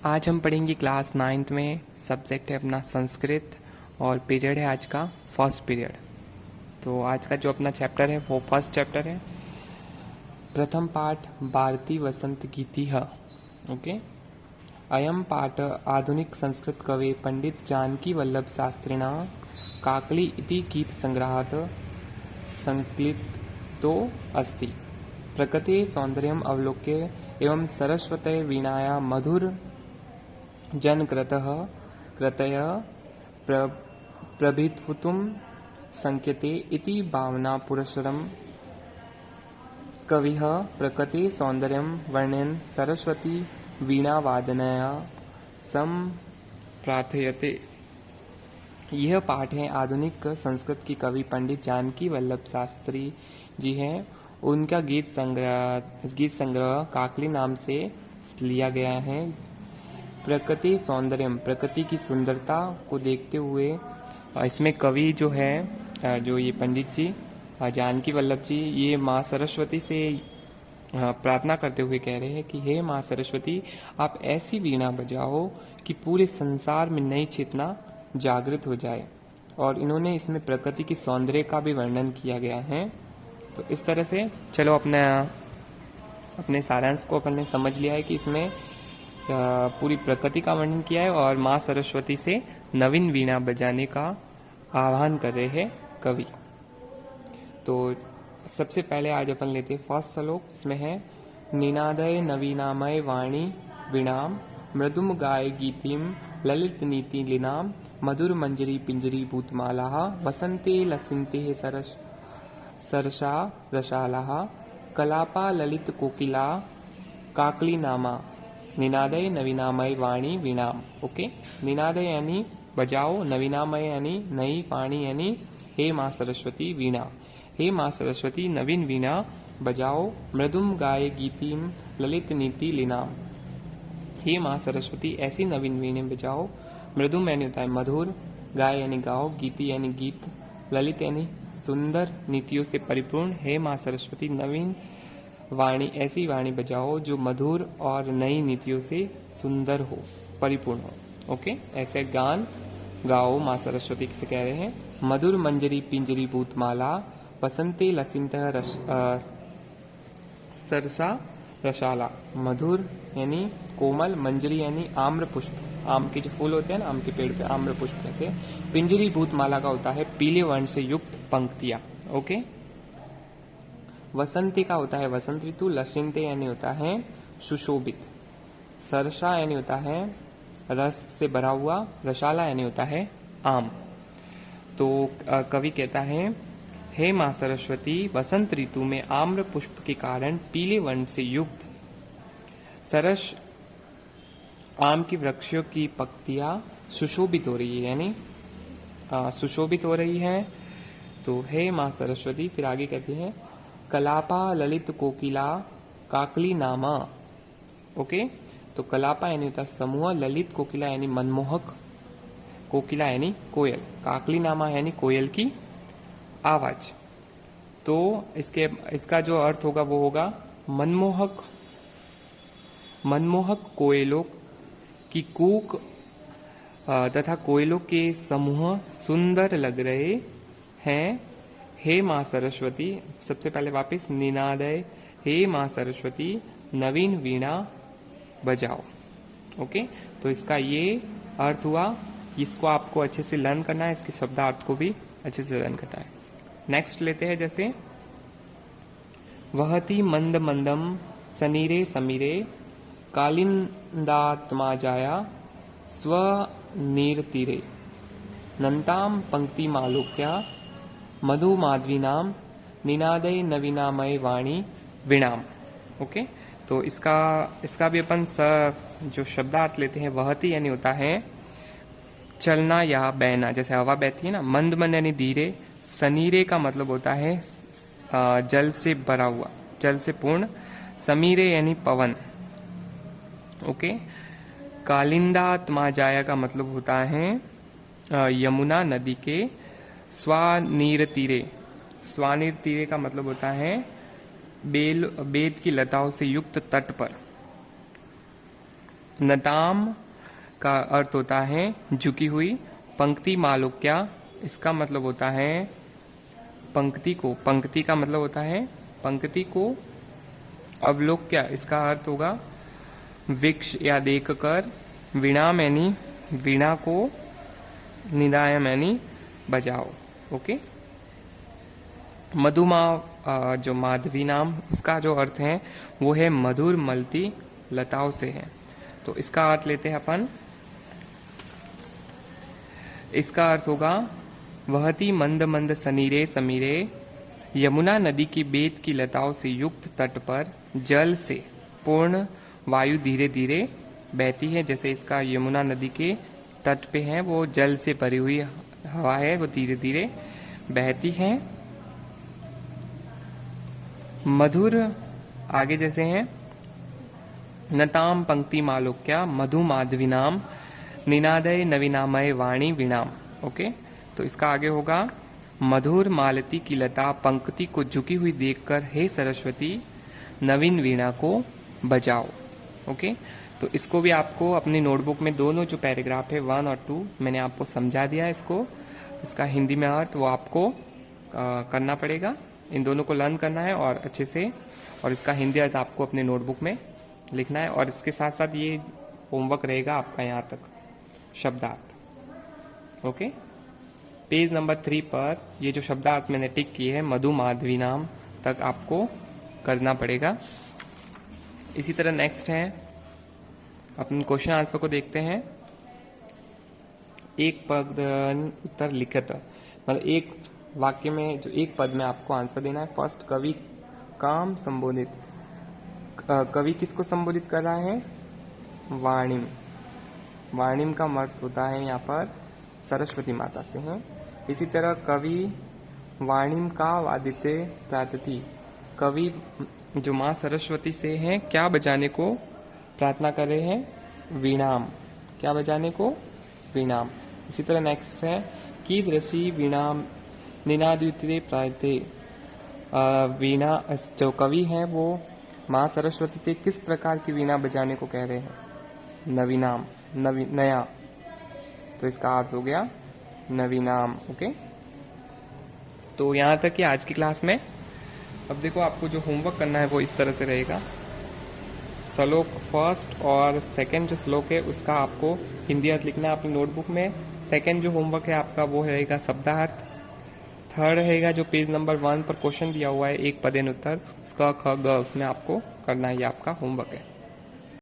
आज हम पढ़ेंगे क्लास 9th में। सब्जेक्ट है अपना संस्कृत और पीरियड है आज का फर्स्ट पीरियड। तो आज का जो अपना चैप्टर है वो फर्स्ट चैप्टर है। प्रथम पाठ भारती वसंत गीति। ओके, अयम पाठ आधुनिक संस्कृत कवे पंडित जानकी वल्लभ शास्त्रिणा काकली इति गीत संग्रहात् संकलितो अस्ति। प्रकृते सौंदर्यम अवलोक्य एवं सरस्वते वीणाया मधुर जनकृतः कृतय प्रभित्वुतुं संकेते इति भावना पुरस्सरं कविः प्रकृते सौंदर्यं वर्णयन् सरस्वती वीणावादनया प्रार्थयते। यह पाठ है आधुनिक संस्कृत की कवि पंडित जानकी वल्लभ शास्त्री जी हैं। उनका गीत संग्रह काकली नाम से लिया गया है। प्रकृति सौंदर्यम, प्रकृति की सुंदरता को देखते हुए इसमें कवि जो है, जो ये पंडित जी जानकी वल्लभ जी, ये माँ सरस्वती से प्रार्थना करते हुए कह रहे हैं कि हे माँ सरस्वती, आप ऐसी वीणा बजाओ कि पूरे संसार में नई चेतना जागृत हो जाए। और इन्होंने इसमें प्रकृति की सौंदर्य का भी वर्णन किया गया है। तो इस तरह से चलो अपने सारांश को अपन ने समझ लिया है कि इसमें पूरी प्रकृति का वर्णन किया है और माँ सरस्वती से नवीन वीणा बजाने का आह्वान कर रहे हैं कवि। तो सबसे पहले आज अपन लेते हैं फर्स्ट श्लोक, जिसमें है निनादय नवीनामय वाणी वीणाम मृदुम गाय गीतिम ललित नीति लीनाम मधुर मंजरी पिंजरी भूतमाला वसंते लसिंते सरसा रसाला कलापा ललित कोकिला काकली नामा निनादय नवीनामय वाणी वीणाम। ओके, निनादय यानी बजाओ, नवीनामय यानी नई, वाणी यानी हे माँ सरस्वती वीणा। हे माँ सरस्वती नवीन वीणा बजाओ, मृदुम गाय गीतिम ललित नीति लीनाम। हे माँ सरस्वती ऐसी नवीन वीणे बजाओ। मृदुम यानी होता है मधुर, गाय यानी गाओ, गीति यानी गीत, ललित यानी सुंदर, नीतियों से परिपूर्ण। हे माँ सरस्वती नवीन वाणी, ऐसी वाणी बजाओ जो मधुर और नई नीतियों से सुंदर हो, परिपूर्ण हो। ओके, ऐसे गान गाओ माँ सरस्वती से कह रहे हैं। मधुर मंजरी पिंजरी भूतमाला वसंते लसिंतः सरसा रसाला। मधुर यानी कोमल, मंजरी यानी आम्र पुष्प, आम के जो फूल होते हैं ना, आम के पेड़ पे आम्र पुष्प कहते हैं। पिंजरी भूतमाला का होता है पीले वर्ण से युक्त पंक्तियां। ओके, वसंती का होता है वसंत ऋतु, लसिंते यानी होता है सुशोभित, सरसा यानी होता है रस से भरा हुआ, रसाला यानी होता है आम। तो कवि कहता है हे माँ सरस्वती, वसंत ऋतु में आम्र पुष्प के कारण पीले वर्ण से युक्त सरस आम की वृक्षों की पत्तियां सुशोभित हो रही है, यानी सुशोभित हो रही है। तो हे माँ सरस्वती, फिर आगे कहते हैं कलापा ललित कोकिला काकली नामा। ओके, तो कलापा यानी होता है समूह, ललित कोकिला यानी मनमोहक, कोकिला यानी कोयल, काकली नामा यानी कोयल की आवाज। तो इसका जो अर्थ होगा वो होगा मनमोहक कोयलों की कूक तथा कोयलों के समूह सुंदर लग रहे हैं। हे माँ सरस्वती, सबसे पहले वापस निनादय, हे माँ सरस्वती नवीन वीणा बजाओ। ओके, तो इसका ये अर्थ हुआ। इसको आपको अच्छे से लर्न करना है, इसके शब्दार्थ को भी अच्छे से लर्न करना है। नेक्स्ट लेते हैं, जैसे वहति मंद मंदम सनीरे समीरे कालिंदात्मा जाया स्वनीरतीरे नंताम पंक्ति मालोक्या मधु माधवीनाम निनादय नवीनामय वाणी वीणाम। ओके, तो इसका भी अपन जो शब्दार्थ लेते हैं, वहती यानी होता है चलना या बहना, जैसे हवा बहती है ना। मंद मंद यानी धीरे, सनीरे का मतलब होता है जल से भरा हुआ, जल से पूर्ण, समीरे यानी पवन। ओके, कालिंदा जाया का मतलब होता है यमुना नदी के स्वानीर तीरे। स्वानीर तीरे का मतलब होता है बेद की लताओं से युक्त तट पर। नताम का अर्थ होता है झुकी हुई। पंक्ति मालोक्या, इसका मतलब होता है पंक्ति को, पंक्ति का मतलब होता है पंक्ति को। अवलोक्या, इसका अर्थ होगा वृक्ष या देखकर। वीणा मैनी, वीणा को। निदाय मैनी, बजाओ। ओके। मधुमा, जो माधवी नाम, उसका जो अर्थ है वो है मधुर मलती लताओं से है। तो इसका अर्थ लेते हैं अपन। इसका अर्थ होगा वहती मंद मंद सनीरे समीरे, यमुना नदी की बेत की लताओं से युक्त तट पर जल से पूर्ण वायु धीरे धीरे बहती है। जैसे इसका यमुना नदी के तट पे है, वो जल से भरी हुई हवा है, वो धीरे धीरे बहती है। मधुर, आगे जैसे हैं नताम पंक्ति मालोक्या मधु माधविनाम निनादय नवीनामय वाणी वीणाम। ओके। तो इसका आगे होगा मधुर मालती की लता पंक्ति को झुकी हुई देखकर हे सरस्वती नवीन वीणा को बजाओ। ओके। तो इसको भी आपको अपनी नोटबुक में दोनों जो पैराग्राफ है 1 और 2 मैंने आपको समझा दिया है। इसका हिंदी में अर्थ वो आपको करना पड़ेगा। इन दोनों को लर्न करना है और अच्छे से, और इसका हिंदी अर्थ आपको अपने नोटबुक में लिखना है। और इसके साथ साथ ये होमवर्क रहेगा आपका यहाँ तक शब्दार्थ। ओके। पेज नंबर 3 पर ये जो शब्दार्थ मैंने टिक किए हैं मधु माधवी नाम तक आपको करना पड़ेगा। इसी तरह नेक्स्ट है, अपन क्वेश्चन आंसर को देखते हैं। एक पद उत्तर लिखित, मतलब एक वाक्य में जो एक पद में आपको आंसर देना है। फर्स्ट, कवि काम संबोधित। कवि किसको संबोधित कर रहा है? वाणिम। वाणिम का अर्थ होता है यहाँ पर सरस्वती माता से है। इसी तरह कवि वाणिम का वादिते प्रार्थती, कवि जो माँ सरस्वती से हैं क्या बजाने को प्रार्थना कर रहे हैं? वीणाम। क्या बजाने को? वीणाम। इसी तरह नेक्स्ट है कीदृशी वीणाम निनाद्युते प्रायते, वीणा जो कवि हैं वो माँ सरस्वती से किस प्रकार की वीणा बजाने को कह रहे हैं? नवीनाम, नया। तो इसका अर्थ हो गया नवीनाम। ओके। तो यहाँ तक कि आज की क्लास में। अब देखो आपको जो होमवर्क करना है वो इस तरह से रहेगा। श्लोक फर्स्ट और सेकंड जो श्लोक है उसका आपको हिंदी अर्थ लिखना है अपनी नोटबुक में। सेकंड जो होमवर्क है आपका वो रहेगा शब्दार्थ। थर्ड रहेगा जो पेज नंबर 1 पर क्वेश्चन दिया हुआ है एक पदेन उत्तर, उसका ख ग उसमें आपको करना है, ये आपका होमवर्क है।